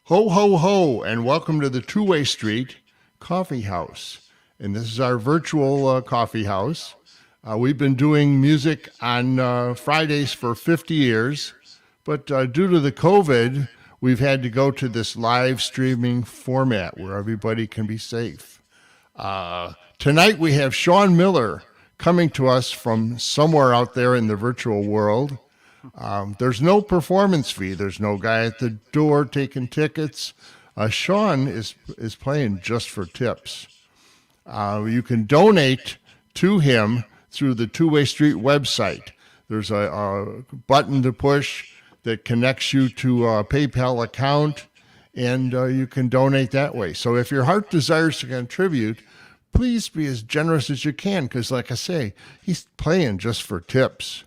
Ho, ho, ho, and welcome to the Two-Way Street Coffee House. And this is our virtual coffee house. We've been doing music on Fridays for 50 years, but due to the COVID, we've had to go to this live streaming format where everybody can be safe. Tonight we have Sean Miller coming to us from somewhere out there in the virtual world. There's no performance fee. There's no guy at the door taking tickets. Sean is playing just for tips. You can donate to him through the Two-Way Street website. There's a button to push that connects you to a PayPal account, and you can donate that way. So if your heart desires to contribute, please be as generous as you can, because like I say, he's playing just for tips.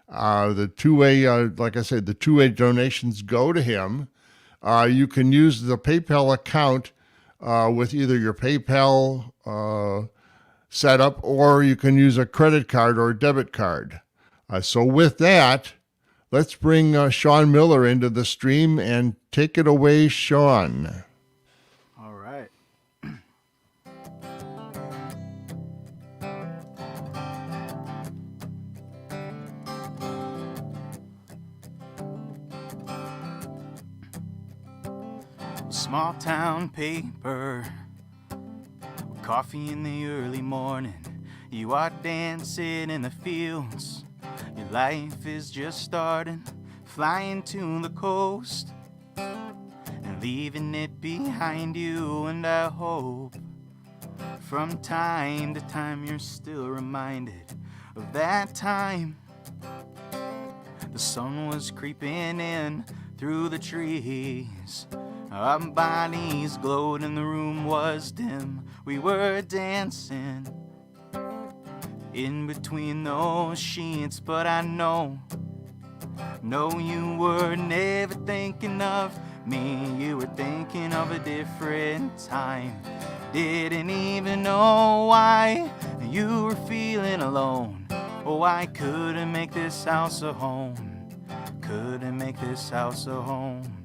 The two-way, like I said, the two-way donations go to him. You can use the PayPal account with either your PayPal setup, or you can use a credit card or a debit card. So with that, let's bring Sean Miller into the stream and take it away, Sean. All right. Small town paper, with coffee in the early morning. You are dancing in the fields. Your life is just starting, flying to the coast and leaving it behind you. And I hope from time to time you're still reminded of that time. The sun was creeping in through the trees. Our bodies glowed and the room was dim. We were dancing in between those sheets, but I know you were never thinking of me. You were thinking of a different time. Didn't even know why you were feeling alone. Oh, I couldn't make this house a home. Couldn't make this house a home.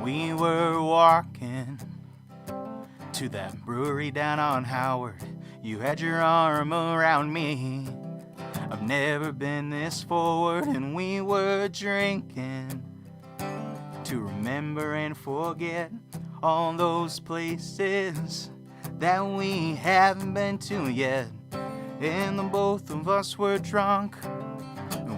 We were walking to that brewery down on Howard. You had your arm around me. I've never been this forward. And we were drinking to remember and forget all those places that we haven't been to yet. And the both of us were drunk.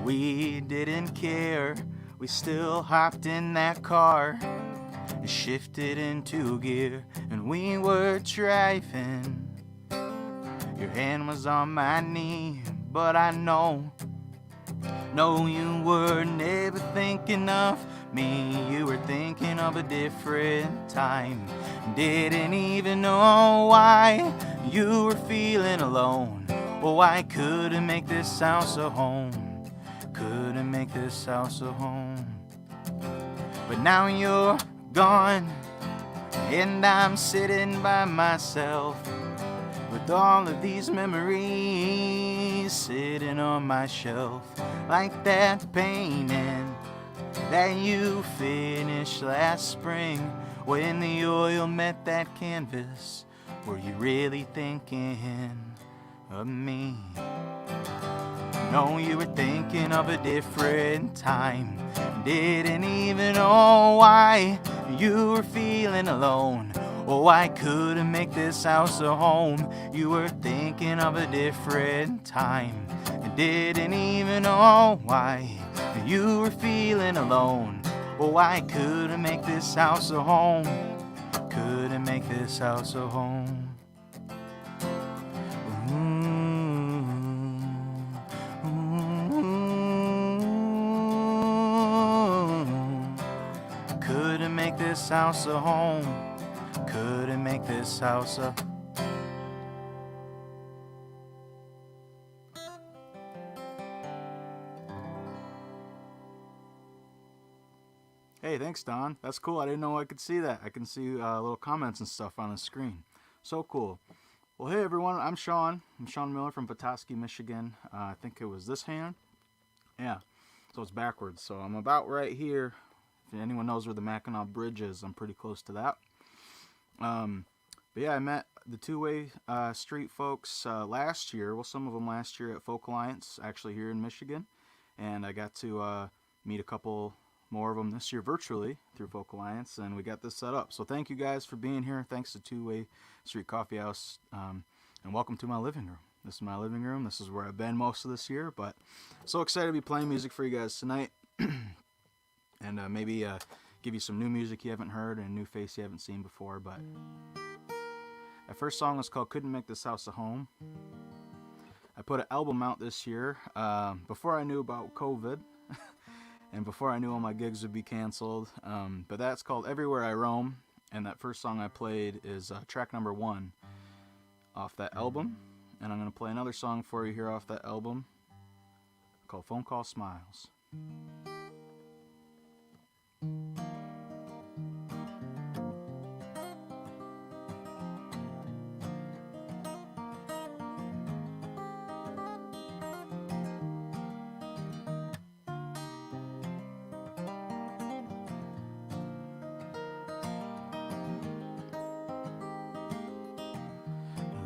We didn't care. We still hopped in that car and shifted into gear, and we were driving. Your hand was on my knee, but I know you were never thinking of me. You were thinking of a different time. Didn't even know why you were feeling alone. Oh, I couldn't make this house a home. Couldn't make this house a home. But now you're gone, and I'm sitting by myself with all of these memories sitting on my shelf. Like that painting that you finished last spring, when the oil met that canvas. Were you really thinking of me? No, you were thinking of a different time. Didn't even know why you were feeling alone. Oh, I couldn't make this house a home. You were thinking of a different time. Didn't even know why you were feeling alone. Oh, I couldn't make this house a home. Couldn't make this house a home. Couldn't make this house a home. Couldn't make this house a... Hey, thanks, Don. That's cool. I didn't know I could see that. I can see little comments and stuff on the screen. So cool. Well, hey, everyone. I'm Sean. I'm Sean Miller from Petoskey, Michigan. I think it was this hand. Yeah. So it's backwards. So I'm about right here. If anyone knows where the Mackinac Bridge is, I'm pretty close to that. But yeah, I met the Two-Way Street folks last year. Well, some of them last year at Folk Alliance, actually here in Michigan. And I got to meet a couple more of them this year virtually through Folk Alliance, and we got this set up. So thank you guys for being here. Thanks to Two-Way Street Coffee House, and welcome to my living room. This is my living room. This is where I've been most of this year, but so excited to be playing music for you guys tonight. And maybe give you some new music you haven't heard and a new face you haven't seen before. But that first song is called Couldn't Make This House a Home. I put an album out this year before I knew about COVID and before I knew all my gigs would be canceled. But that's called Everywhere I Roam, and that first song I played is track number 1 off that album. And I'm going to play another song for you here off that album called Phone Call Smiles.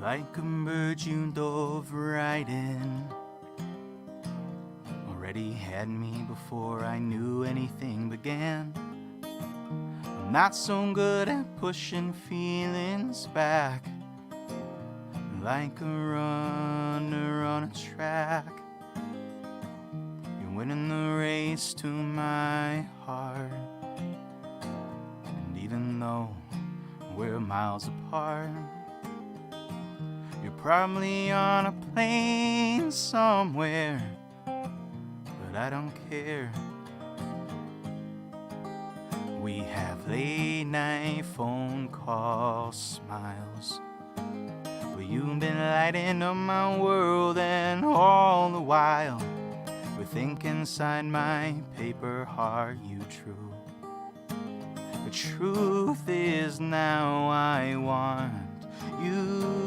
Like a bird you dove right in, already had me before I knew anything began. I'm not so good at pushing feelings back, like a runner on a track. You're winning the race to my heart, and even though we're miles apart, you're probably on a plane somewhere, but I don't care. We have late night phone call smiles, but you've been lighting up my world, and all the while we think inside my paper heart you true. The truth is now I want you.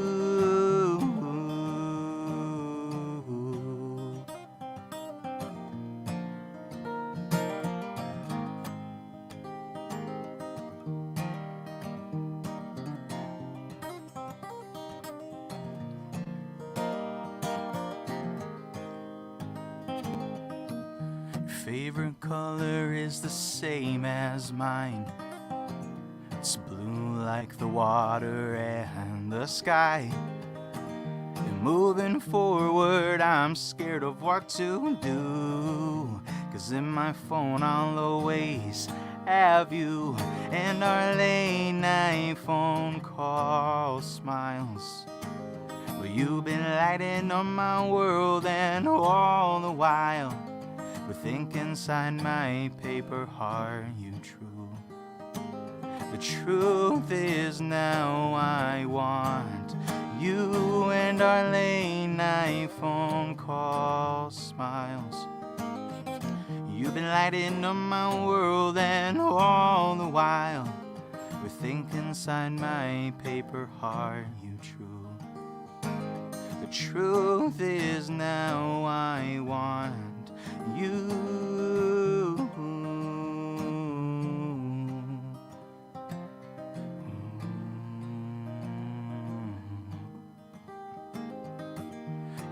Favorite color is the same as mine. It's blue like the water and the sky. And moving forward, I'm scared of what to do, 'cause in my phone I'll always have you, and our late night phone call smiles. Well, you've been lighting up my world, and all the while we think inside my paper heart you true. The truth is now I want You and our late night phone call smiles. You've been lighting up my world, and all the while we think inside my paper heart you true. The truth is now I want you.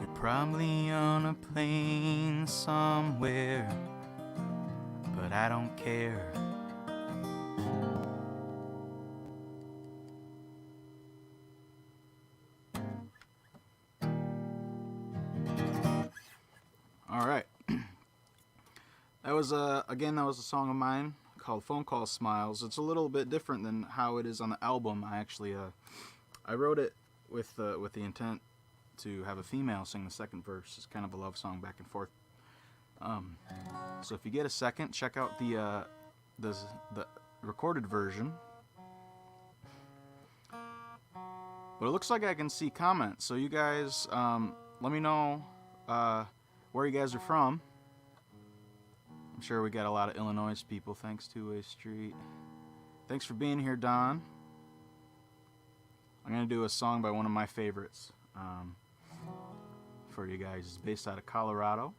You're probably on a plane somewhere, but I don't care. All right. That was a song of mine called Phone Call Smiles. It's a little bit different than how it is on the album. I wrote it with the intent to have a female sing the second verse. It's kind of a love song back and forth. So if you get a second, check out the recorded version. But it looks like I can see comments. So you guys, let me know where you guys are from. I'm sure we got a lot of Illinois people. Thanks, Two-Way Street. Thanks for being here, Don. I'm going to do a song by one of my favorites for you guys. It's based out of Colorado.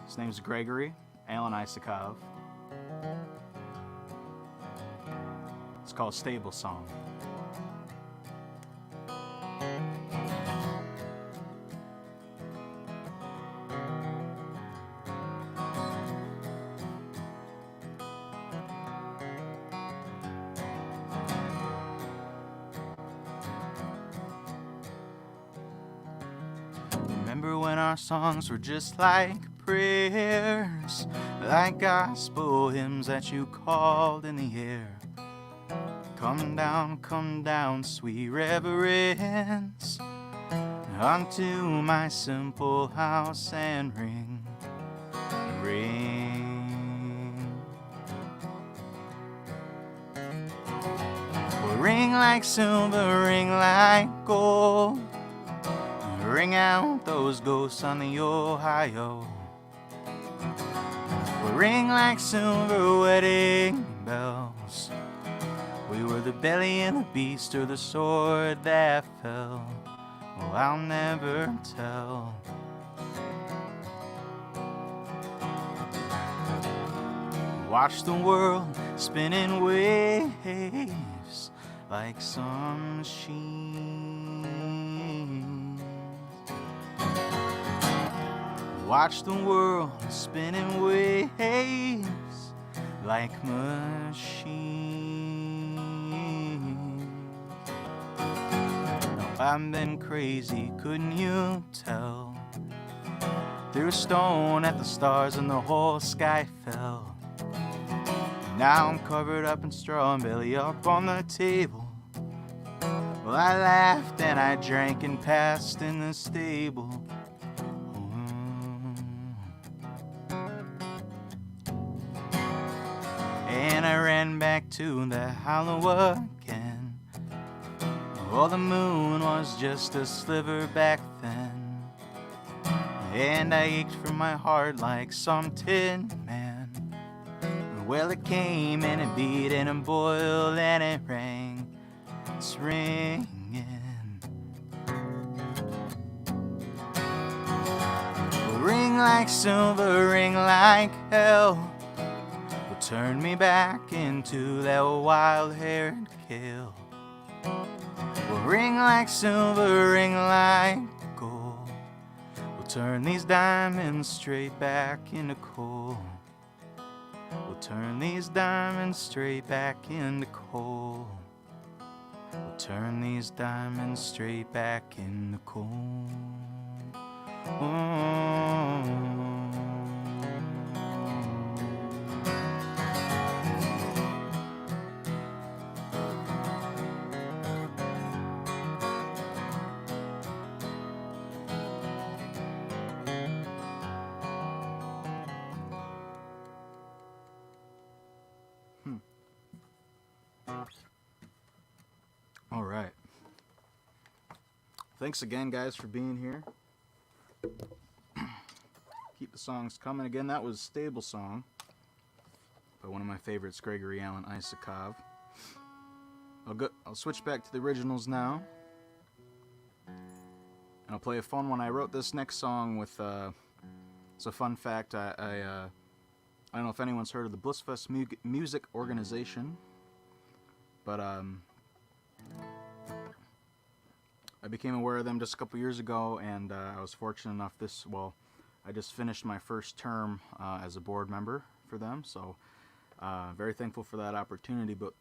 His name's Gregory Alan Isakov. It's called Stable Song. Remember when our songs were just like prayers, like gospel hymns that you called in the air. Come down, sweet reverence, unto my simple house and ring, ring. Well, ring like silver, ring like gold, ring out those ghosts on the Ohio. Well, ring like silver wedding bells. We were the belly and the beast, or the sword that fell. Oh, I'll never tell. Watch the world spinning waves like some machines. Watch the world spinning waves like machines. I've been crazy, couldn't you tell? Threw a stone at the stars and the whole sky fell. Now I'm covered up in straw and belly up on the table. Well, I laughed and I drank and passed in the stable. And I ran back to the hollow again. Oh, the moon was just a sliver back then. And I ached from my heart like some tin man. Well, it came and it beat and it boiled and it rang. It's ringing. Ring like silver, ring like hell. Will turn me back into that wild-haired kill. Will ring like silver, ring like gold. Will turn these diamonds straight back into coal. Will turn these diamonds straight back into coal. Will turn these diamonds straight back into coal. Thanks again, guys, for being here. Keep the songs coming. Again, that was Stable Song by one of my favorites, Gregory Alan Isakov. I'll switch back to the originals now. And I'll play a fun one. I wrote this next song with, it's a fun fact, I don't know if anyone's heard of the Blissfest Music Organization, but I became aware of them just a couple years ago, and I was fortunate enough I just finished my first term as a board member for them, so very thankful for that opportunity. But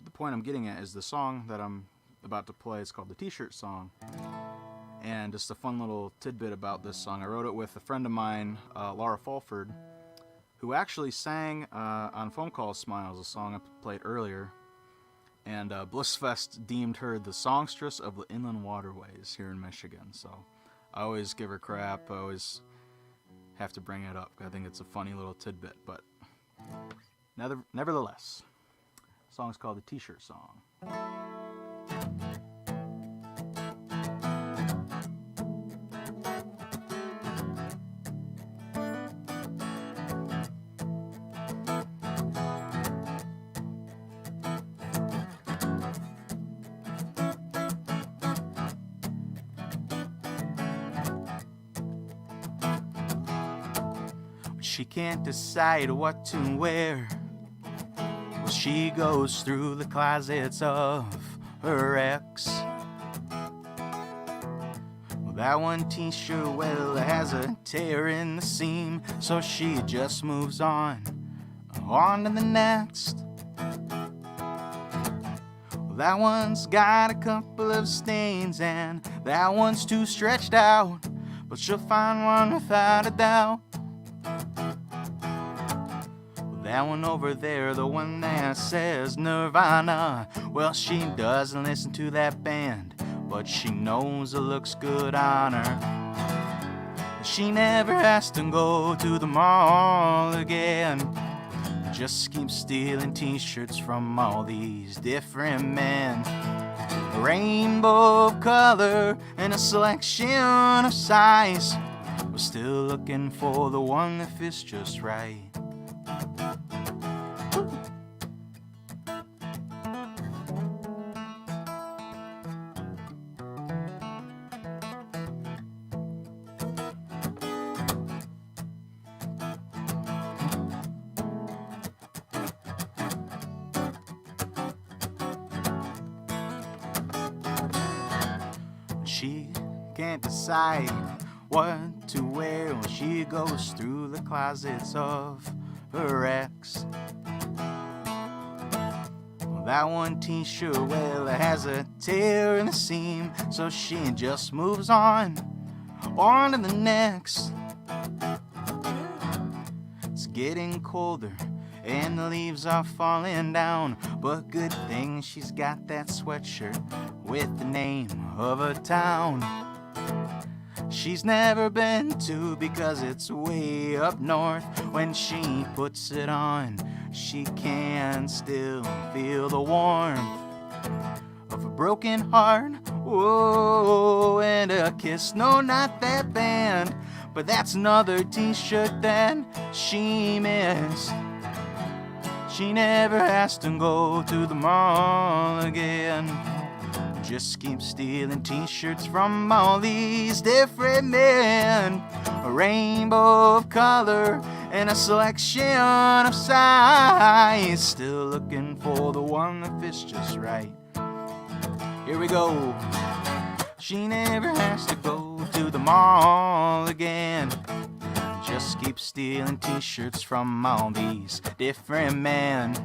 the point I'm getting at is the song that I'm about to play is called the TShirt Song. And just a fun little tidbit about this song. I wrote it with a friend of mine, Laura Fulford, who actually sang on Phone Call Smiles, a song I played earlier. And Blissfest deemed her the songstress of the inland waterways here in Michigan. So I always give her crap. I always have to bring it up. I think it's a funny little tidbit. But nevertheless, the song's called the T-Shirt Song. She can't decide what to wear. Well, she goes through the closets of her ex. Well, that one t-shirt, well, it has a tear in the seam, so she just moves on to the next. Well, that one's got a couple of stains, and that one's too stretched out, but she'll find one without a doubt. That one over there, the one that says Nirvana, well, she doesn't listen to that band, but she knows it looks good on her. She never has to go to the mall again, just keeps stealing t-shirts from all these different men. A rainbow of color and a selection of size, we're still looking for the one that fits just right. She can't decide what to wear when she goes through the closets of her ex. Well, that one t-shirt, well, it has a tear in the seam, so she just moves on to the next. It's getting colder and the leaves are falling down, but good thing she's got that sweatshirt with the name of a town she's never been to because it's way up north. When she puts it on, she can still feel the warmth of a broken heart. Whoa, and a kiss, no, not that band, but that's another t-shirt that she missed. She never has to go to the mall again, just keep stealing t-shirts from all these different men. A rainbow of color and a selection of size, still looking for the one that fits just right. Here we go. She never has to go to the mall again, just keep stealing t-shirts from all these different men.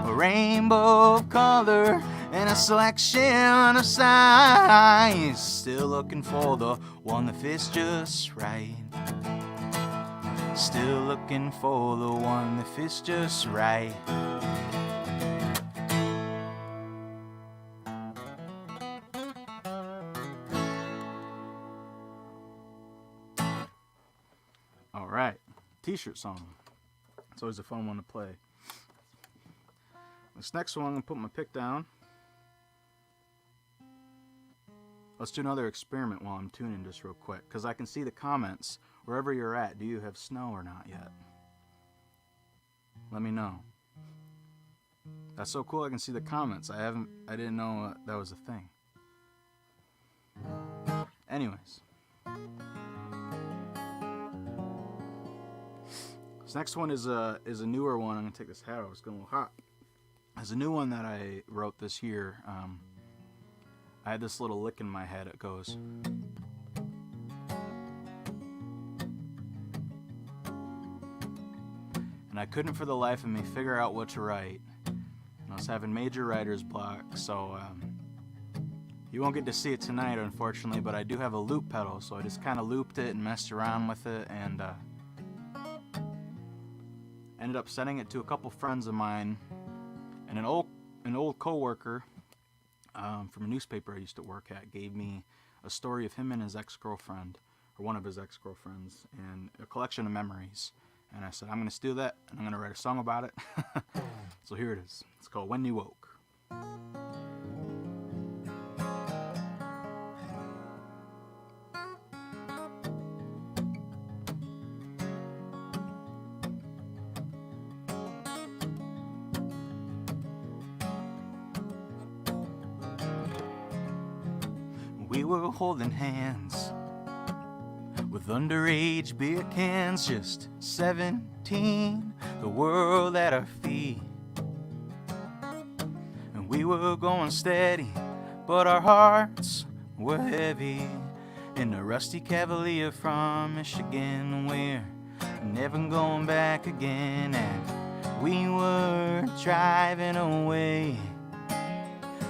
A rainbow of color and a selection of size, still looking for the one that fits just right. Still looking for the one that fits just right. All right, T-shirt song. It's always a fun one to play. This next one, I'm gonna put my pick down. let's do another experiment while I'm tuning just real quick, because I can see the comments. Wherever you're at, do you have snow or not yet? Let me know. That's so cool, I can see the comments. I didn't know that was a thing. Anyways. This next one is a newer one. I'm gonna take this hat off, it's getting a little hot. It's a new one that I wrote this year. I had this little lick in my head. It goes, and I couldn't for the life of me figure out what to write. And I was having major writer's block, so you won't get to see it tonight, unfortunately, but I do have a loop pedal, so I just kind of looped it and messed around with it, and ended up sending it to a couple friends of mine, and an old coworker from a newspaper I used to work at gave me a story of him and his ex-girlfriend, or one of his ex-girlfriends, and a collection of memories. And I said, I'm going to steal that, and I'm going to write a song about it. So here it is. It's called Wendy Woke. We were holding hands with underage beer cans, just 17, the world at our feet. And we were going steady, but our hearts were heavy. In a rusty Cavalier from Michigan, we're never going back again. And we were driving away.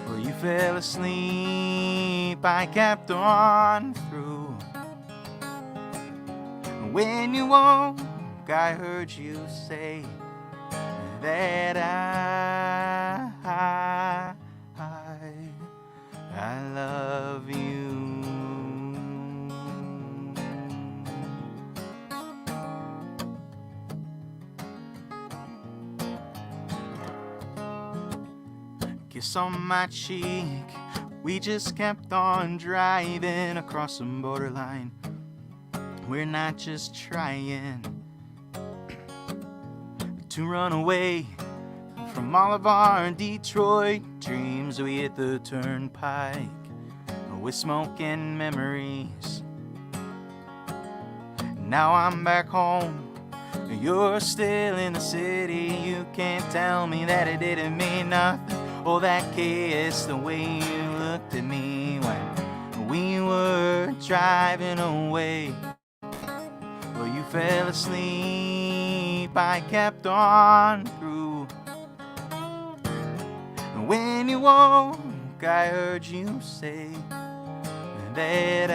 Well, you fell asleep, I kept on through. When you woke, I heard you say that I love you. Kiss on my cheek, we just kept on driving across some borderline. We're not just trying to run away from all of our Detroit dreams. We hit the turnpike with smoke and memories. Now I'm back home, you're still in the city. You can't tell me that it didn't mean nothing. Oh, that kiss, the way you looked at me when we were driving away. Well, you fell asleep, I kept on through. When you woke, I heard you say that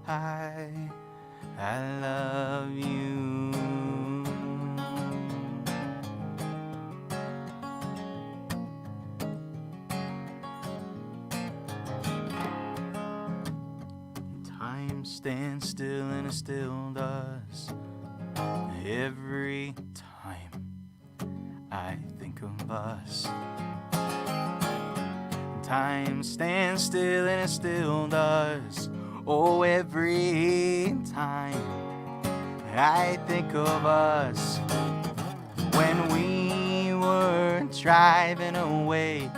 I love you. Time stands still and it still does. Every time I think of us. Time stands still and it still does. Oh, every time I think of us. When we were driving away.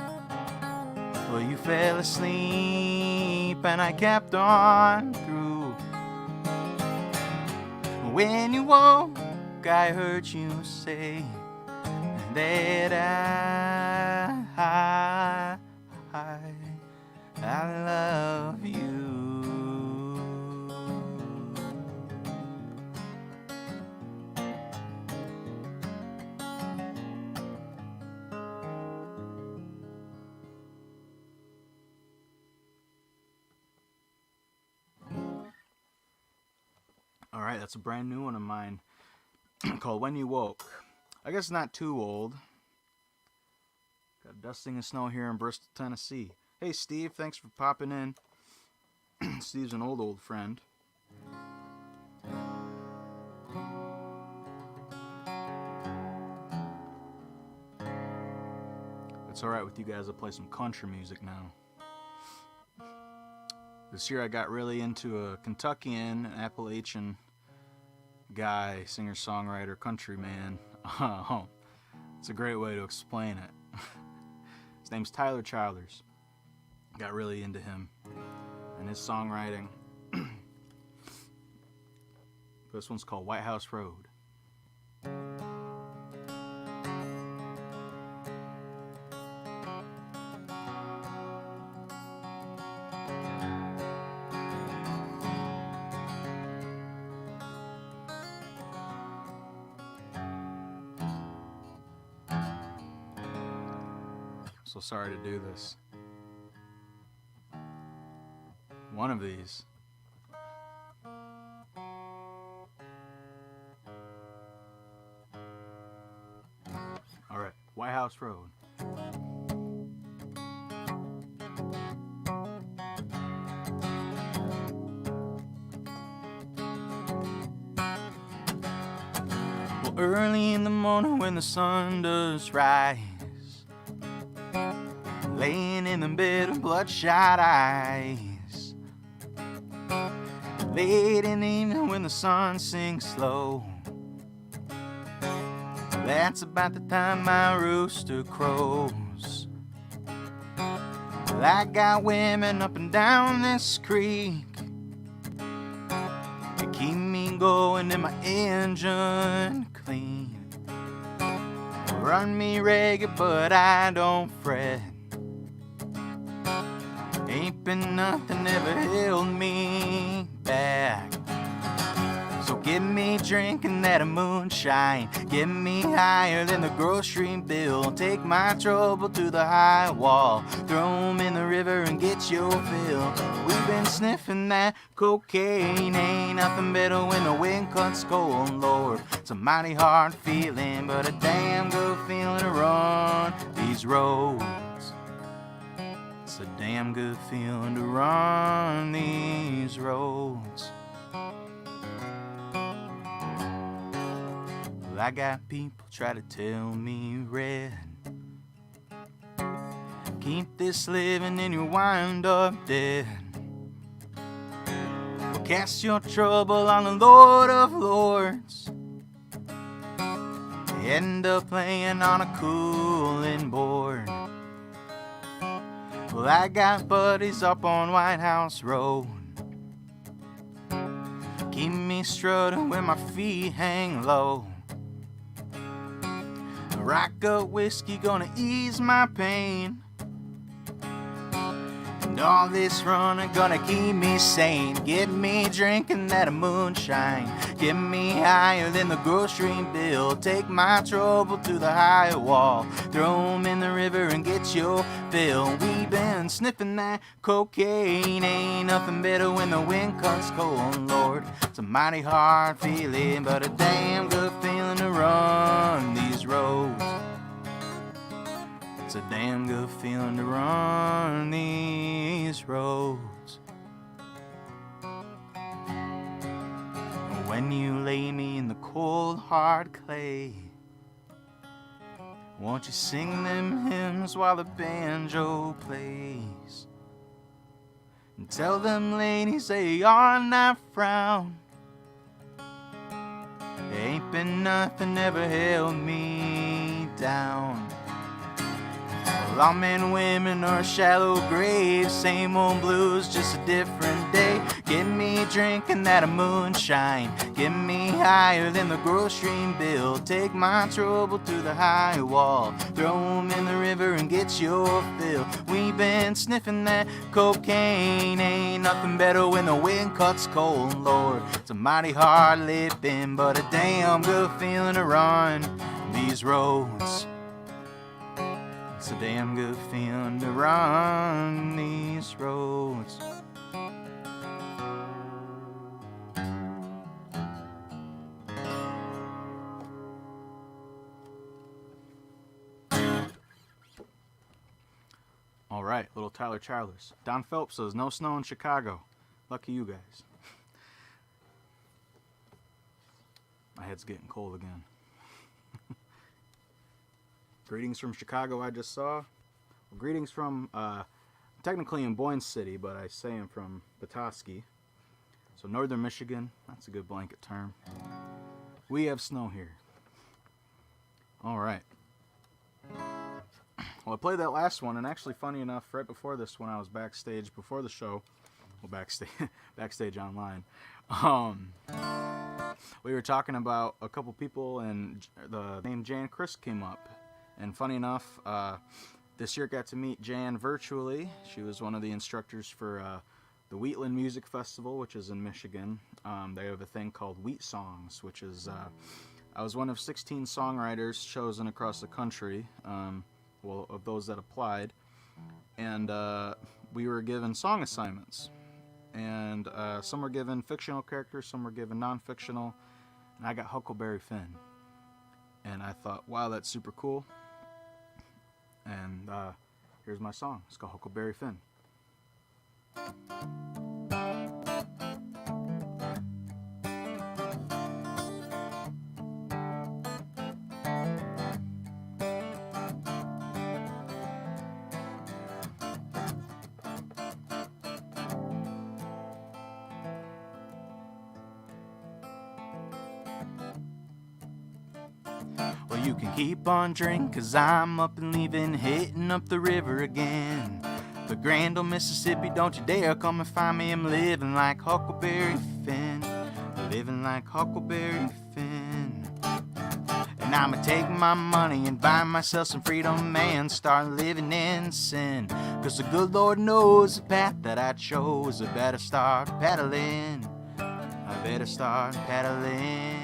Well, you fell asleep and I kept on through. When you woke, I heard you say that I love you. All right, that's a brand new one of mine called When You Woke. I guess not too old. Got dusting of snow here in Bristol, Tennessee. Hey, Steve, thanks for popping in. Steve's an old friend. It's alright with you guys to play some country music now. This year I got really into a Kentuckian, Appalachian guy, singer-songwriter, countryman. It's a great way to explain it. His name's Tyler Childers. Got really into him and his songwriting. This one's called White House Road. So sorry to do this. One of these. All right, White House Road. Well, early in the morning when the sun does rise, laying in the bed of bloodshot eyes, late in the evening when the sun sinks low, that's about the time my rooster crows. Well, I got women up and down this creek to keep me going and my engine clean. Run me ragged but I don't fret. Ain't been nothing ever held me back. So give me drinking that moonshine, get me higher than the grocery bill. Take my trouble to the high wall, throw 'em in the river and get your fill. We've been sniffing that cocaine, ain't nothing better when the wind cuts cold. Lord, it's a mighty hard feeling, but a damn good feeling to run these roads. It's a damn good feeling to run these roads. Well, I got people try to tell me red, keep this living and you wind up dead. Well, cast your trouble on the Lord of Lords, end up playing on a cooling board. Well, I got buddies up on White House Road, keep me strutting when my feet hang low. Rock up whiskey gonna ease my pain, and all this running gonna keep me sane. Get me drinking that moonshine, get me higher than the grocery bill. Take my trouble to the high wall, throw 'em in the river and get your fill. We've been sniffing that cocaine, ain't nothing better when the wind cuts cold. Lord, it's a mighty hard feeling, but a damn good feeling to run these roads. It's a damn good feeling to run these roads. When you lay me in the cold hard clay, won't you sing them hymns while the banjo plays, and tell them ladies they are not frown. Ain't been nothing ever held me down. Well, all men, women are shallow graves, same old blues, just a different day. Get me drinking that moonshine, get me higher than the grocery bill. Take my trouble to the high wall, throw 'em in the river and get your fill. We've been sniffing that cocaine, ain't nothing better when the wind cuts cold. Lord, it's a mighty hard living, but a damn good feeling to run these roads. It's a damn good feeling to run these roads. All right, little Tyler Childers. Don Phelps says, no snow in Chicago. Lucky you guys. My head's getting cold again. Greetings from Chicago, I just saw. Well, greetings from technically in Boyne City, but I say I'm from Petoskey. So northern Michigan, that's a good blanket term. We have snow here. All right. Well, I played that last one, and actually, funny enough, right before this, when I was backstage before the show, well, backstage online, we were talking about a couple people, and the name Jan Chris came up. And funny enough, this year got to meet Jan virtually. She was one of the instructors for the Wheatland Music Festival, which is in Michigan. They have a thing called Wheat Songs, which is I was one of 16 songwriters chosen across the country, well, of those that applied, and we were given song assignments, and some were given fictional characters, some were given non-fictional, and I got Huckleberry Finn, and I thought, wow, that's super cool, and here's my song. It's called Huckleberry Finn. Well, you can keep on drinking, 'cause I'm up and leaving, hitting up the river again. The grand old Mississippi, don't you dare come and find me. I'm living like Huckleberry Finn, living like Huckleberry Finn. And I'ma take my money and buy myself some freedom and start living in sin. 'Cause the good Lord knows the path that I chose. I better start paddling, I better start paddling.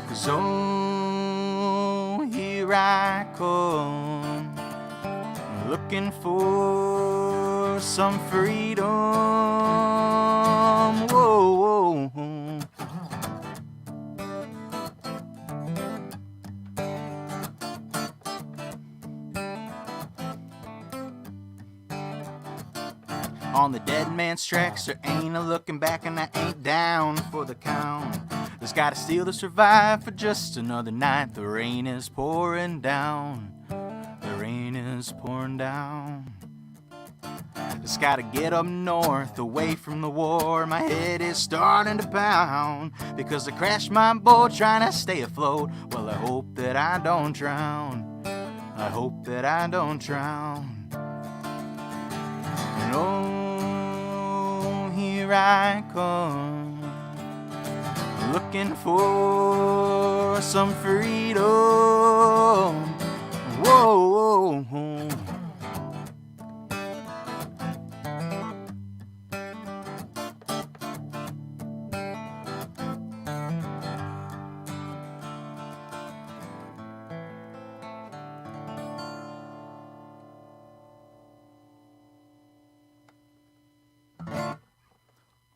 'Cause oh, here I come, looking for some freedom. Whoa, whoa. On the dead man's tracks, there ain't a looking back, and I ain't down for the count. Just gotta steal to survive for just another night. The rain is pouring down, the rain is pouring down. Just gotta get up north, away from the war. My head is starting to pound, because I crashed my boat trying to stay afloat. Well, I hope that I don't drown, I hope that I don't drown. And oh, here I come, looking for some freedom. Whoa, whoa, whoa.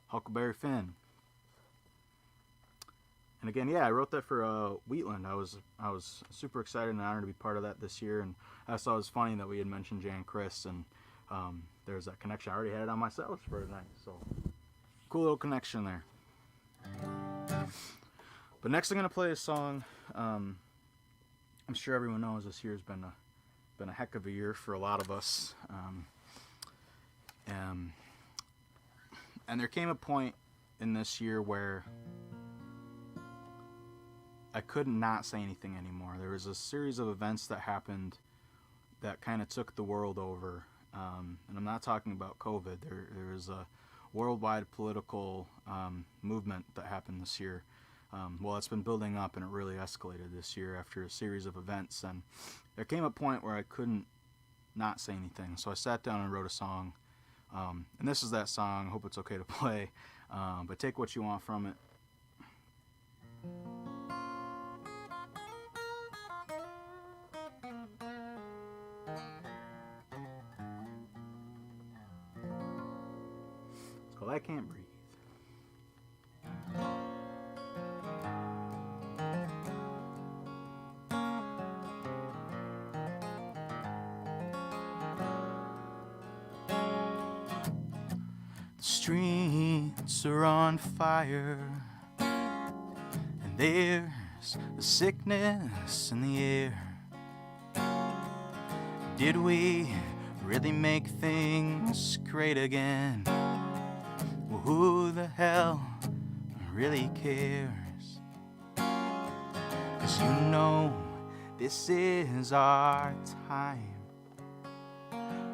Huckleberry Finn. And again, yeah, I wrote that for Wheatland. I was super excited and honored to be part of that this year. And I thought it was funny that we had mentioned Jan Chris, and there's that connection. I already had it on myself for tonight, so cool little connection there. But next, I'm gonna play a song. I'm sure everyone knows this year's been a heck of a year for a lot of us. And there came a point in this year where I could not say anything anymore. There was a series of events that happened that kind of took the world over. And I'm not talking about COVID. There was a worldwide political movement that happened this year. Well, it's been building up, and it really escalated this year after a series of events. And there came a point where I couldn't not say anything. So I sat down and wrote a song. And this is that song. I hope it's okay to play. But take what you want from it. It's called I Can't Breathe. The streets are on fire, and there's a sickness in the air. Did we really make things great again. Well, who the hell really cares? 'Cause you know this is our time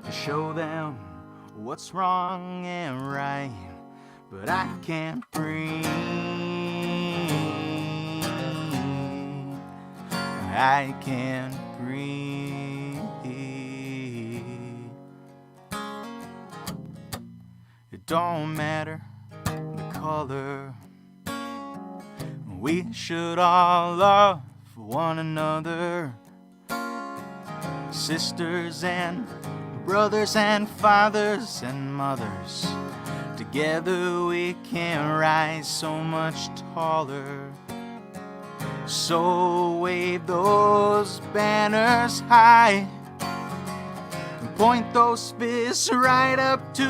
to show them what's wrong and right. But I can't breathe. I can't breathe. It don't matter the color. We should all love one another. Sisters and brothers and fathers and mothers. Together we can rise so much taller. So wave those banners high and point those fists right up to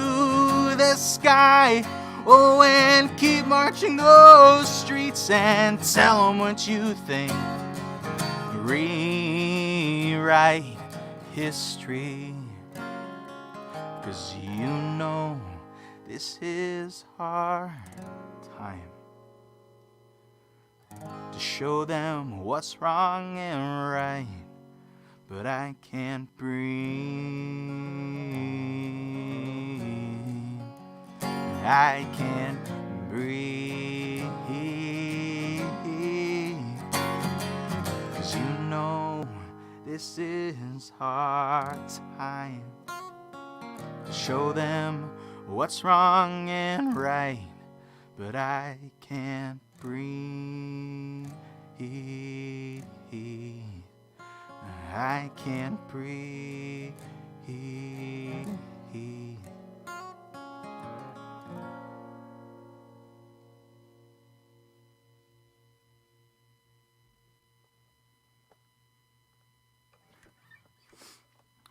the sky. Oh, and keep marching those streets and tell them what you think. Rewrite history, 'cause you know this is our time to show them what's wrong and right. But I can't breathe. I can't breathe. 'Cause you know this is our time to show them what's wrong and right. But I can't breathe. I can't breathe.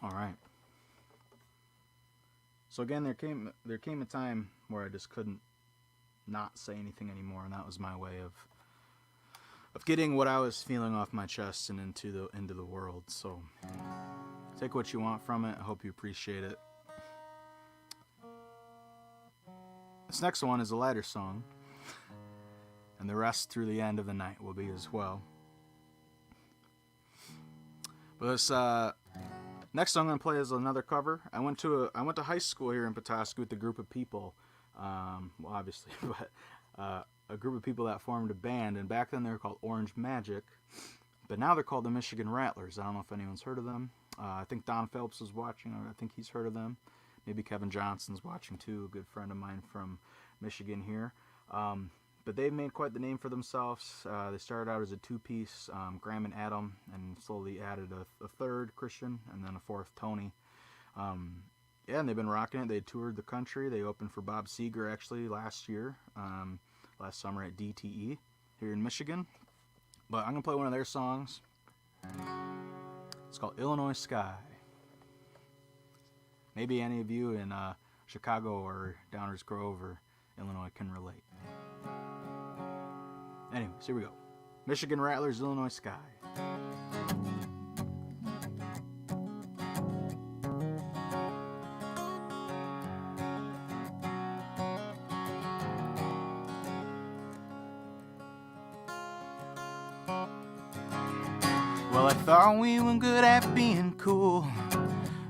All right. So again, there came a time where I just couldn't not say anything anymore, and that was my way of getting what I was feeling off my chest and into the world. So take what you want from it. I hope you appreciate it. This next one is a lighter song, and the rest through the end of the night will be as well. But this next song I'm gonna play is another cover. I went to high school here in Petoskey with a group of people. Well, obviously, but a group of people that formed a band, and back then they were called Orange Magic, but now they're called the Michigan Rattlers. I don't know if anyone's heard of them. I think Don Phelps is watching. I think he's heard of them. Maybe Kevin Johnson's watching too, a good friend of mine from Michigan here. But they've made quite the name for themselves. They started out as a two-piece, Graham and Adam, and slowly added a third, Christian, and then a fourth, Tony. Yeah, and they've been rocking it. They toured the country. They opened for Bob Seger actually last summer at DTE here in Michigan. But I'm going to play one of their songs. It's called Illinois Sky. Maybe any of you in Chicago or Downers Grove or Illinois can relate. Anyways, here we go. Michigan Rattlers, Illinois Sky. Well, I thought we were good at being cool.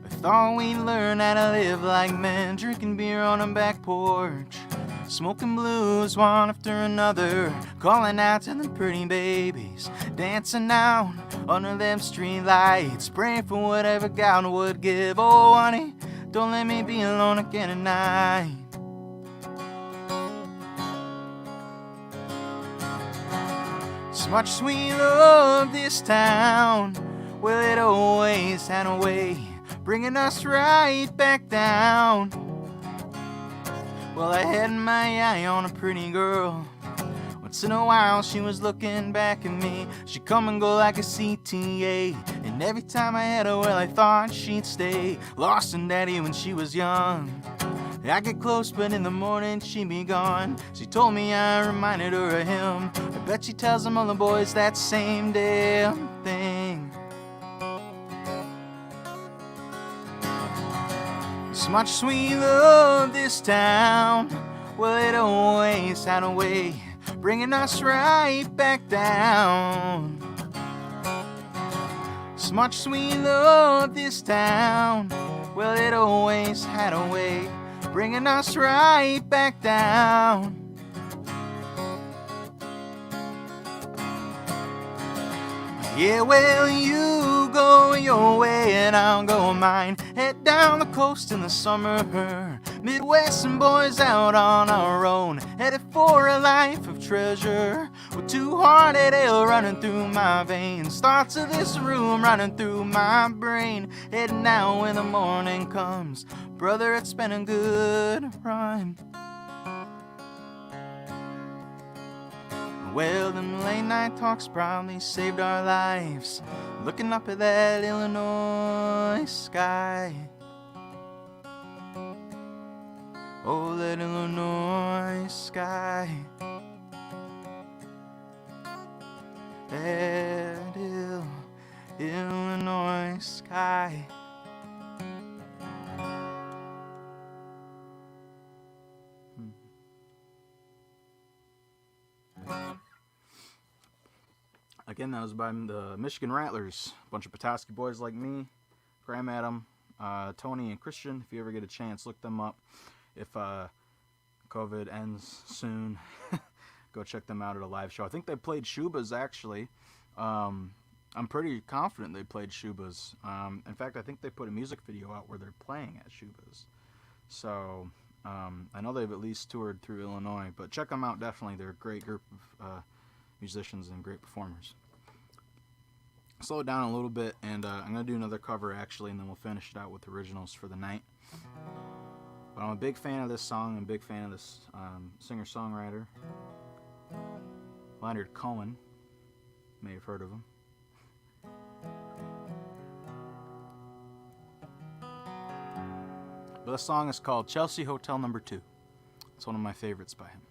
I thought we'd learn how to live like men, drinking beer on a back porch, smoking blues one after another, calling out to them pretty babies, dancing out under them street lights, praying for whatever God would give. Oh, honey, don't let me be alone again at night. So much as we love this town, well, it always had a way bringing us right back down. Well, I had my eye on a pretty girl. Once in a while she was looking back at me. She'd come and go like a CTA, and every time I had her, well, I thought she'd stay. Lost in daddy when she was young. I get close, but in the morning she'd be gone. She told me I reminded her of him. I bet she tells them other boys that same damn thing. much as we love this town, well, it always had a way bringing us right back down. As much as we love this town, well, it always had a way bringing us right back down. Yeah, well, you go your way and I'll go mine. Head down the coast in the summer, Midwestern boys out on our own, headed for a life of treasure, with 2-hearted ale running through my veins, thoughts of this room running through my brain. Heading now when the morning comes, brother, it's been a good run. Well, them late night talks probably saved our lives, looking up at that Illinois sky. Oh, that Illinois sky. That Illinois sky. Again, that was by the Michigan Rattlers, a bunch of Petoskey boys like me, Graham Adam, Tony, and Christian. If you ever get a chance, look them up. If COVID ends soon, go check them out at a live show. I think they played Shuba's, actually. I'm pretty confident they played Shuba's. In fact, I think they put a music video out where they're playing at Shuba's. So I know they've at least toured through Illinois, but check them out, definitely. They're a great group of musicians and great performers. Slow it down a little bit, and I'm going to do another cover, actually, and then we'll finish it out with originals for the night. But I'm a big fan of this song and a big fan of this singer-songwriter, Leonard Cohen. You may have heard of him. But the song is called Chelsea Hotel No. 2. It's one of my favorites by him.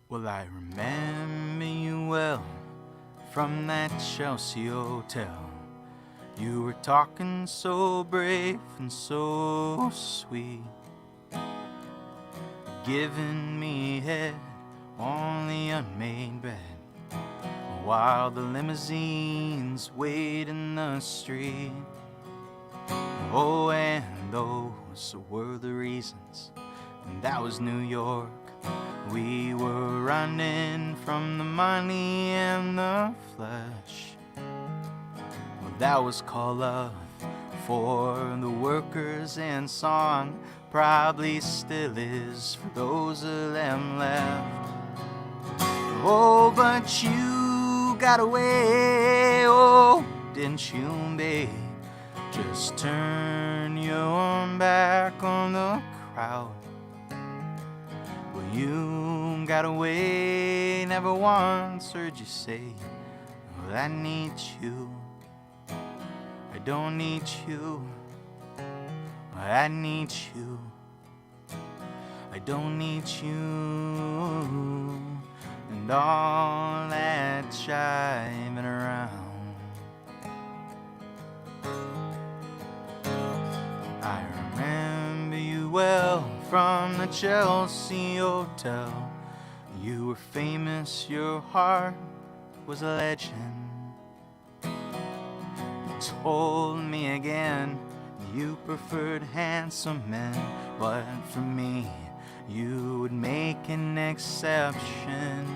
Well, I remember you well from that Chelsea hotel. You were talking so brave and so sweet, giving me head on the unmade bed, while the limousines wait in the street. Oh, and those were the reasons, and that was New York. We were running from the money and the flesh. Well, that was called love for the workers, and song probably still is for those of them left. Oh, but you got away, oh, didn't you, babe? Just turn your back on the crowd. You got away, never once heard you say, well, I need you, I don't need you, I need you, I don't need you, and all that jiving around. I remember you well from the Chelsea Hotel. You were famous, your heart was a legend. You told me again you preferred handsome men, but for me you would make an exception.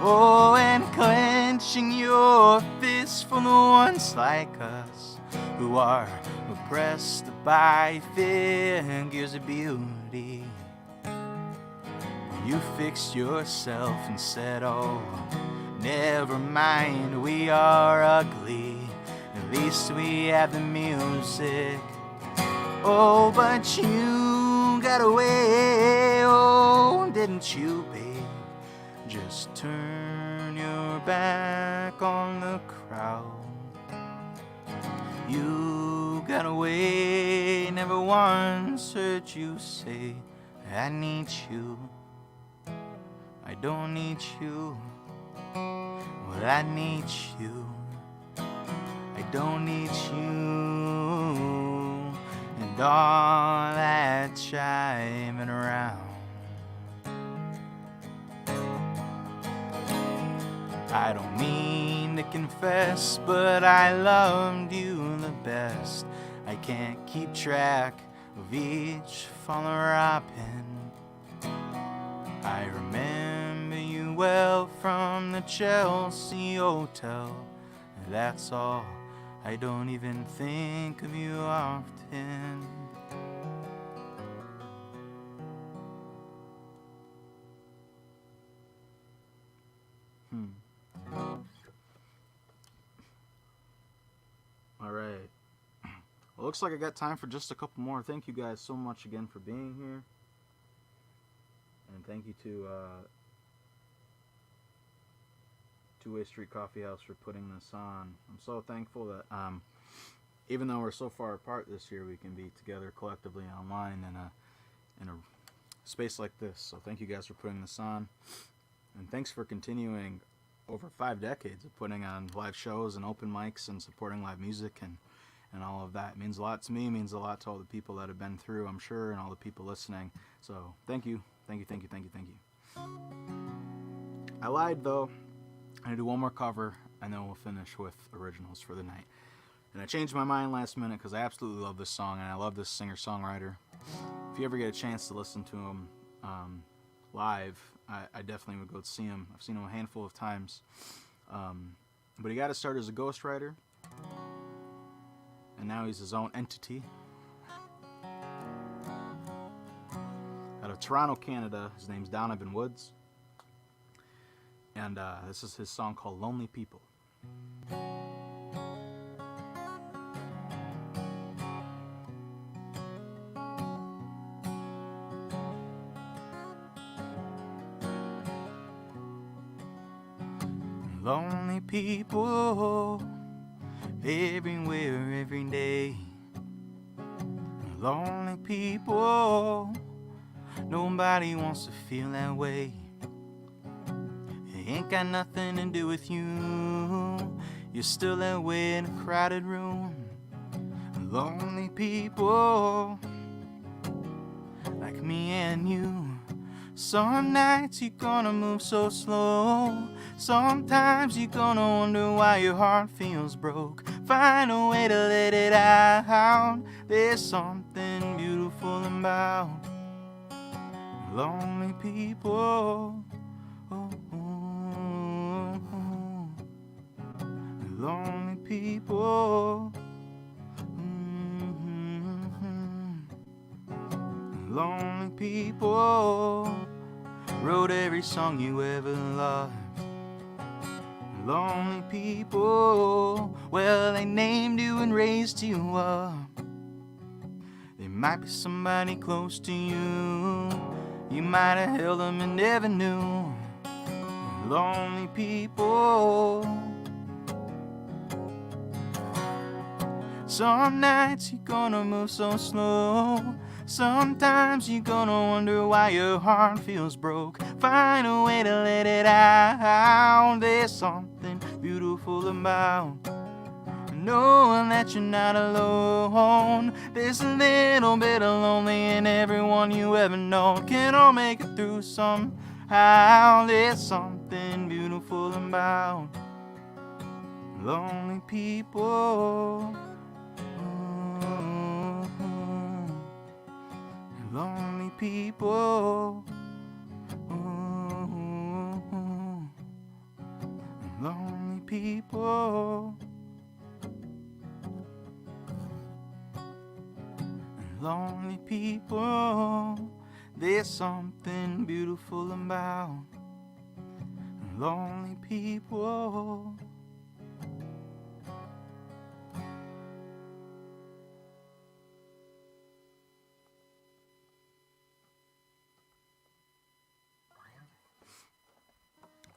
Oh, and clenching your fists for the ones like us who are oppressed by figures of beauty. You fixed yourself and said, oh, never mind, we are ugly, at least we have the music. Oh, but you got away, oh, didn't you, babe? Just turn your back on the crowd. You got away, never once heard you say, I need you, I don't need you, but I need you. I don't need you and all that chiming around. I don't mean to confess, but I loved you the best. I can't keep track of each fallen robin. I remember you well from the Chelsea Hotel. That's all. I don't even think of you often. All right. Well, looks like I got time for just a couple more. Thank you guys so much again for being here. And thank you to Two-Way Street Coffee House for putting this on. I'm so thankful that even though we're so far apart this year, we can be together collectively online in a space like this. So thank you guys for putting this on. And thanks for continuing over 5 decades of putting on live shows and open mics and supporting live music and all of that. It means a lot to me, means a lot to all the people that have been through, I'm sure, and all the people listening. So thank you. Thank you, thank you, thank you, thank you. I lied, though. I'm going to do one more cover, and then we'll finish with originals for the night. And I changed my mind last minute because I absolutely love this song, and I love this singer-songwriter. If you ever get a chance to listen to him live, I definitely would go see him. I've seen him a handful of times. But he got to start as a ghostwriter, and now he's his own entity. Out of Toronto, Canada, his name's Donovan Woods. And this is his song called Lonely People. Lonely people everywhere, every day. Lonely people, nobody wants to feel that way. It ain't got nothing to do with you. You're still that way in a crowded room. Lonely people like me and you. Some nights you're gonna move so slow. Sometimes you're gonna wonder why your heart feels broke. Find a way to let it out. There's something beautiful about lonely people. Oh, oh, oh. Lonely people. Lonely people wrote every song you ever loved. Lonely people, well, they named you and raised you up. There might be somebody close to you. You might have held them and never knew. Lonely people. Some nights you're gonna move so slow. Sometimes you're gonna wonder why your heart feels broke. Find a way to let it out. There's something beautiful about knowing that you're not alone. There's a little bit of lonely in everyone you ever know. Can all make it through somehow. There's something beautiful about lonely people. Lonely people. Lonely people. Lonely people. There's something beautiful about lonely people.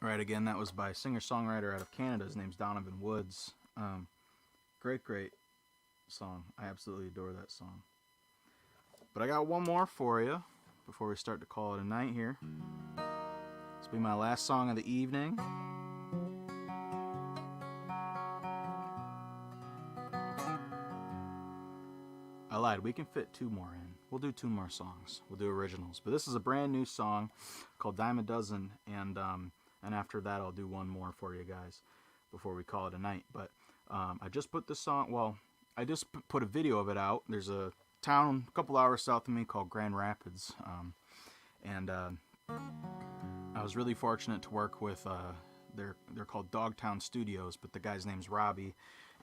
Right, again, that was by a singer-songwriter out of Canada. His name's Donovan Woods. Great song. I absolutely adore that song. But I got one more for you before we start to call it a night here. This will be my last song of the evening. lied. We can fit 2 more in. We'll do 2 more songs. We'll do originals. But this is a brand new song called Dime a Dozen, and after that I'll do 1 more for you guys before we call it a night. But I just put this song. Well, I just put a video of it out. There's a town a couple hours south of me called Grand Rapids, and I was really fortunate to work with. They're called Dogtown Studios, but the guy's name's Robbie.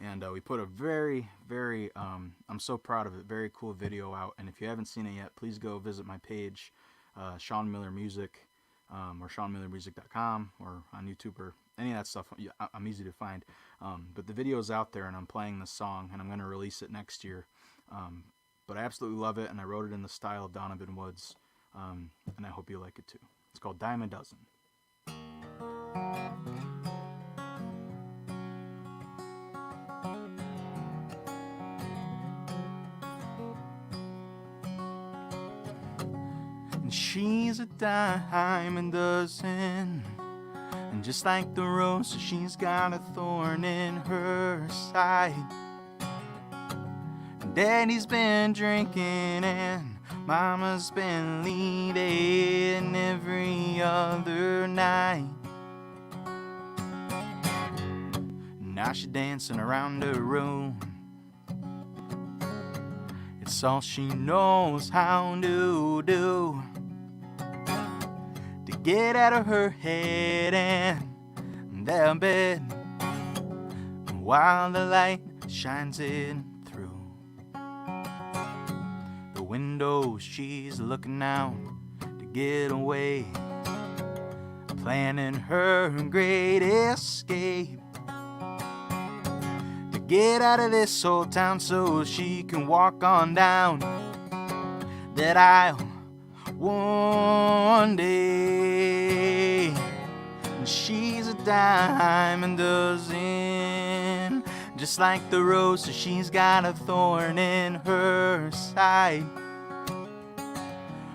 And we put a very, very, I'm so proud of it, very cool video out. And if you haven't seen it yet, please go visit my page, Sean Miller Music, or SeanMillerMusic.com, or on YouTube, or any of that stuff. I'm easy to find. But the video's out there, and I'm playing the song, and I'm going to release it next year. But I absolutely love it, and I wrote it in the style of Donovan Woods, and I hope you like it too. It's called Dime a Dozen. She's a dime a dozen, and just like the rose, she's got a thorn in her side. Daddy's been drinking and Mama's been leaving every other night. Now she's dancing around the room. It's all she knows how to do, to get out of her head and their bed while the light shines in through the window. She's looking out to get away, planning her great escape, to get out of this old town so she can walk on down that aisle one day. And she's a dime a dozen, just like the rose, so she's got a thorn in her side.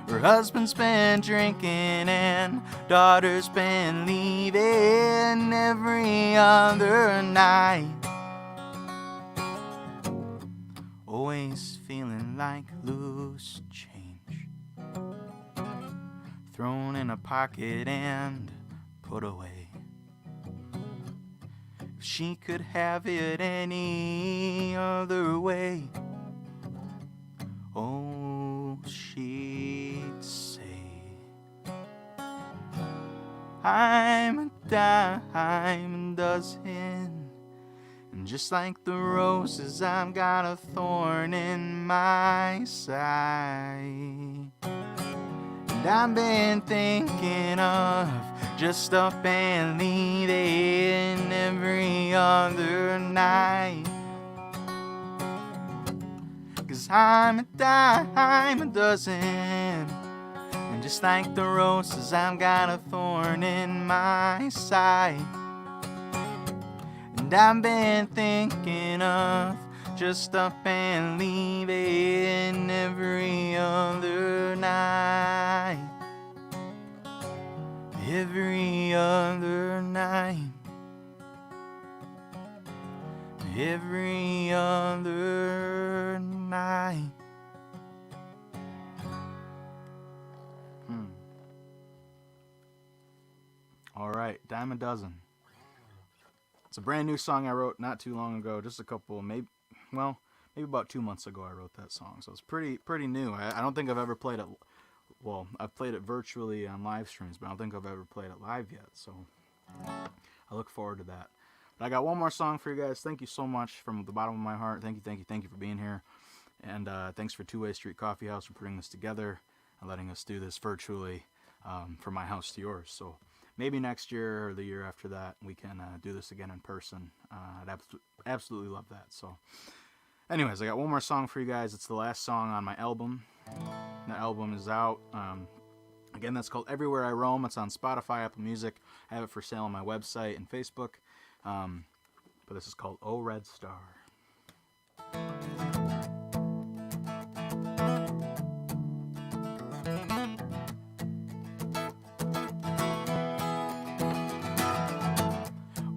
Her husband's been drinking and daughter's been leaving every other night. Always feeling like loose change, thrown in a pocket and put away. If she could have it any other way, oh, she'd say, I'm a dime a dozen, and just like the roses, I've got a thorn in my side. And I've been thinking of just up and leaving every other night, 'cause I'm a dime a dozen, and just like the roses, I've got a thorn in my side. And I've been thinking of just up and leaving every other night, every other night, every other night. All right, Dime a Dozen. It's a brand new song I wrote not too long ago, just a couple, maybe about 2 months ago I wrote that song. So it's pretty new. I don't think I've ever played it. Well, I've played it virtually on live streams, but I don't think I've ever played it live yet. So I look forward to that. But I got 1 more song for you guys. Thank you so much from the bottom of my heart. Thank you for being here. And thanks for Two-Way Street Coffee House for putting this together and letting us do this virtually from my house to yours. So maybe next year or the year after that, we can do this again in person. I'd absolutely love that. So anyways, I got 1 more song for you guys. It's the last song on my album. The album is out. Again, that's called Everywhere I Roam. It's on Spotify, Apple Music. I have it for sale on my website and Facebook. But this is called Oh Red Star.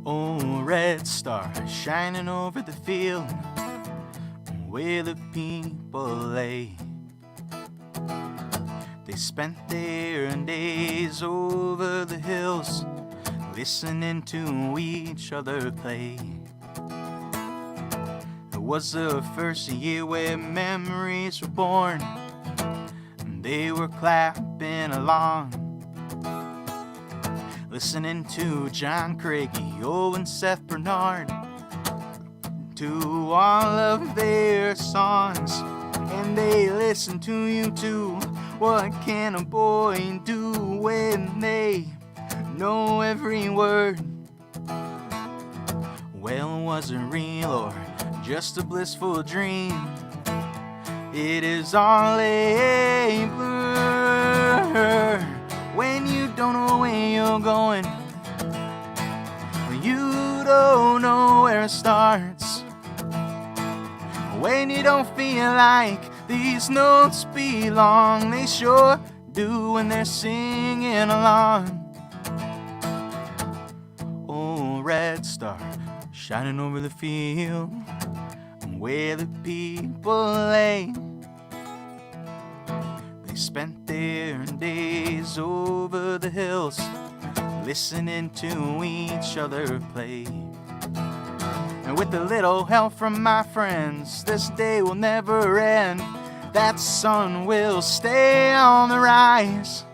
Oh, red star shining over the field, where the people lay. They spent their days over the hills, listening to each other play. It was the first year where memories were born, and they were clapping along, listening to John Craigie, and Seth Bernard, to all of their songs. And they listen to you too. What can a boy do when they know every word? Well, was it real or just a blissful dream? It is all a blur when you don't know where you're going. You don't know where it starts. When you don't feel like these notes belong, they sure do when they're singing along. Oh, red star shining over the field where the people lay. They spent their days over the hills, listening to each other play. And with a little help from my friends, this day will never end. That sun will stay on the rise.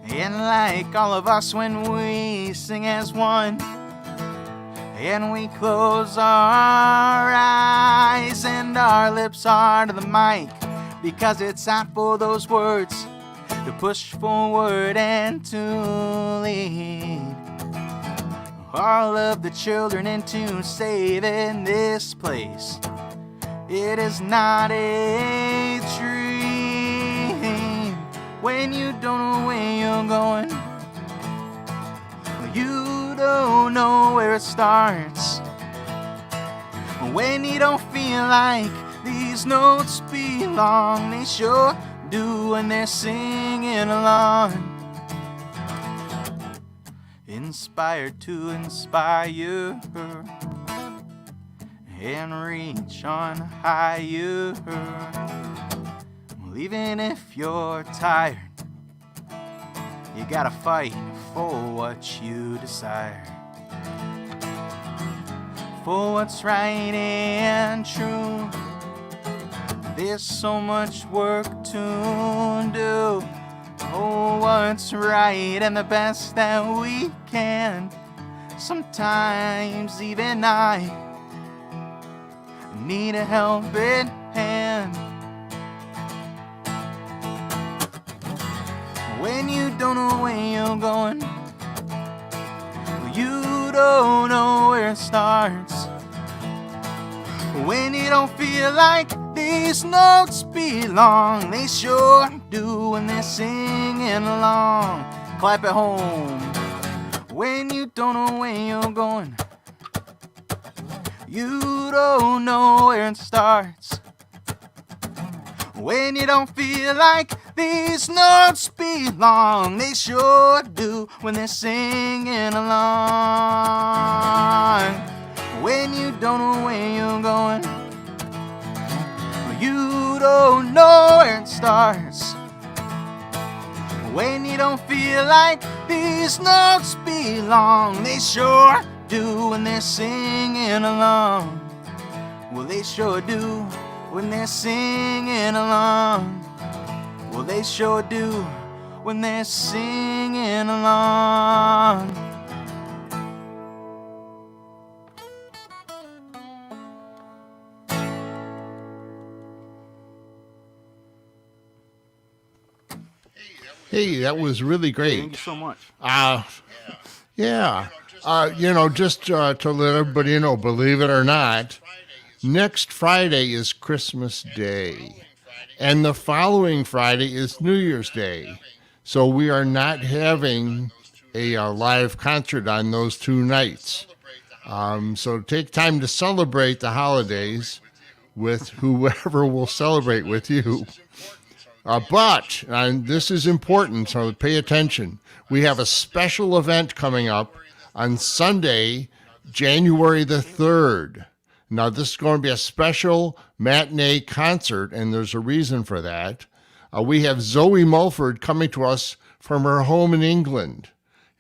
And like all of us when we sing as one, and we close our eyes and our lips are to the mic, because it's time for those words to push forward and to lead all of the children into saving this place. It is not a dream when you don't know where you're going. You don't know where it starts. When you don't feel like these notes belong, they sure do when they're singing along. Inspired to inspire and reach on higher. Well, even if you're tired, you gotta fight for what you desire, for what's right and true. There's so much work to do. Oh, what's right and the best that we can. Sometimes even I need a helping hand. When you don't know where you're going, you don't know where it starts. When you don't feel like these notes belong, they sure do when they're singing along. Clap at home. When you don't know where you're going, you don't know where it starts. When you don't feel like these notes belong, they sure do when they're singing along. When you don't know where you're going, you don't know where it starts. When you don't feel like these notes belong, they sure do when they're singing along. Well, they sure do when they're singing along. Well, they sure do when they're singing along. Hey, that was really great. Thank you so much. Yeah. Just to let everybody know, believe it or not, next Friday is Christmas Day. And the following Friday is New Year's Day. So we are not having a live concert on those two nights. So take time to celebrate the holidays with whoever will celebrate with you. But this is important, so pay attention. We have a special event coming up on Sunday, January the 3rd. Now, this is going to be a special matinee concert, and there's a reason for that. We have Zoe Mulford coming to us from her home in England.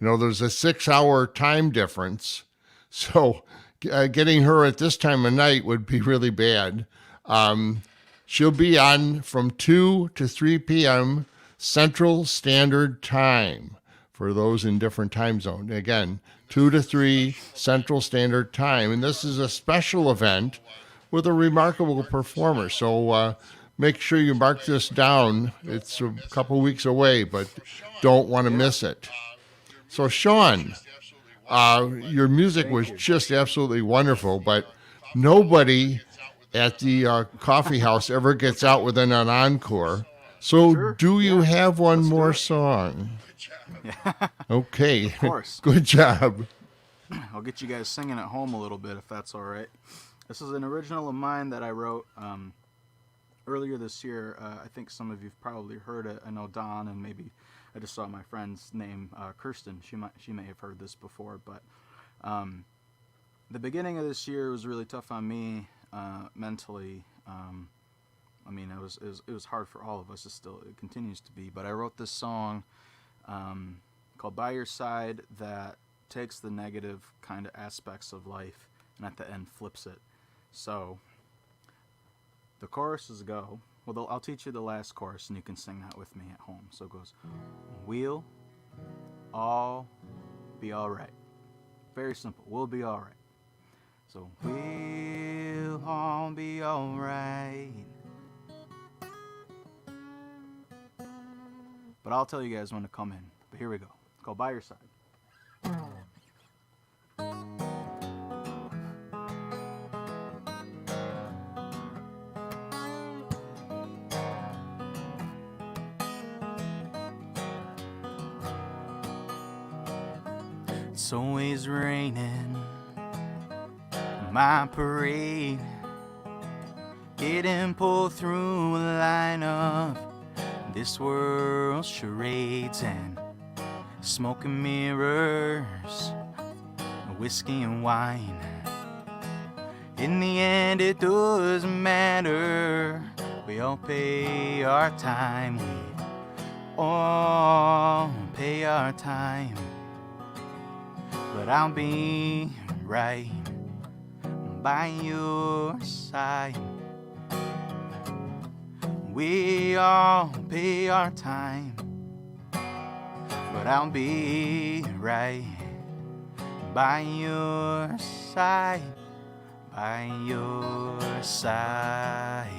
You know, there's a 6-hour time difference, so getting her at this time of night would be really bad. She'll be on from 2 to 3 p.m. Central Standard Time for those in different time zones. Again, 2 to 3 Central Standard Time. And this is a special event with a remarkable performer. So make sure you mark this down. It's a couple weeks away, but don't want to miss it. So, Sean, your music was just absolutely wonderful, but nobody at the coffee house ever gets out with an encore. So do you have one more song? Yeah. Okay. Of course. Good job. I'll get you guys singing at home a little bit if that's all right. This is an original of mine that I wrote earlier this year. I think some of you've probably heard it. I know Don, and maybe I just saw my friend's name, Kirsten. She may have heard this before, but the beginning of this year was really tough on me mentally. I mean, it was hard for all of us. It continues to be. But I wrote this song called "By Your Side" that takes the negative kind of aspects of life and at the end flips it. So the choruses go. Well, I'll teach you the last chorus and you can sing that with me at home. So it goes, "We'll all be all right." Very simple. We'll be all right. So we'll all be all right. But I'll tell you guys when to come in. But here we go. It's called "By Your Side." It's always raining, my parade, getting pulled through a line of this world's charades and smoke and mirrors, whiskey and wine. In the end it doesn't matter, we all pay our time, we all pay our time. But I'll be right by your side. We all pay our time, but I'll be right by your side, by your side.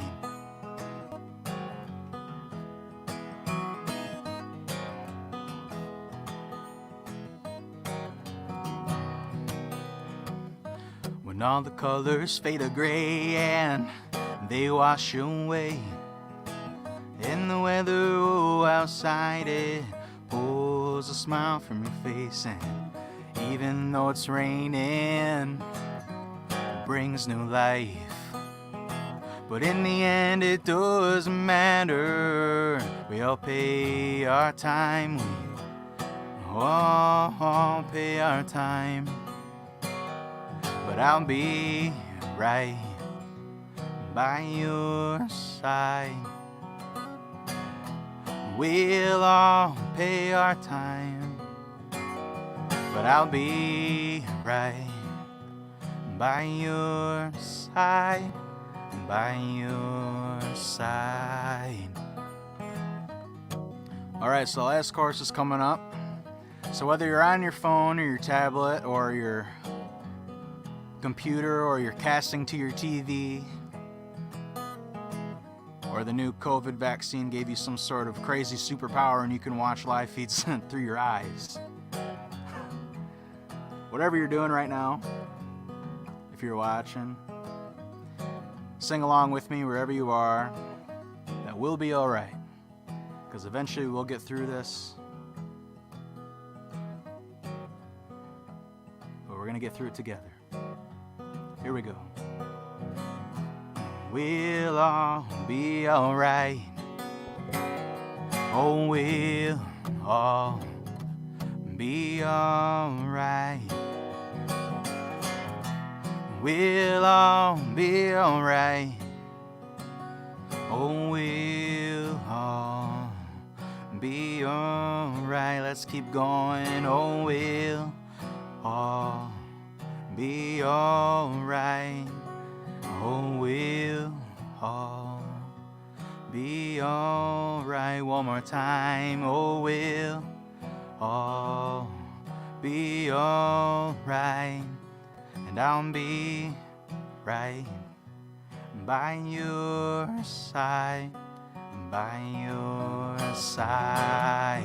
When all the colors fade to gray and they wash away, and the weather outside it pulls a smile from your face, and even though it's raining, it brings new life. But in the end it doesn't matter, we all pay our time, we all pay our time. But I'll be right by your side. We'll all pay our time, but I'll be right by your side, by your side. Alright, so the last chorus is coming up. So whether you're on your phone or your tablet or your computer or you're casting to your TV, or the new COVID vaccine gave you some sort of crazy superpower and you can watch live feeds through your eyes. Whatever you're doing right now, if you're watching, sing along with me wherever you are, that we'll be all right. Because eventually we'll get through this. But we're going to get through it together. Here we go. We'll all be all right. Oh, we'll all be all right. we'll all be alright. Oh, we'll all be alright. Let's keep going. Oh, we'll all be alright. Oh, we'll all be alright. One more time. Oh, we'll all be alright. And I'll be right by your side, by your side.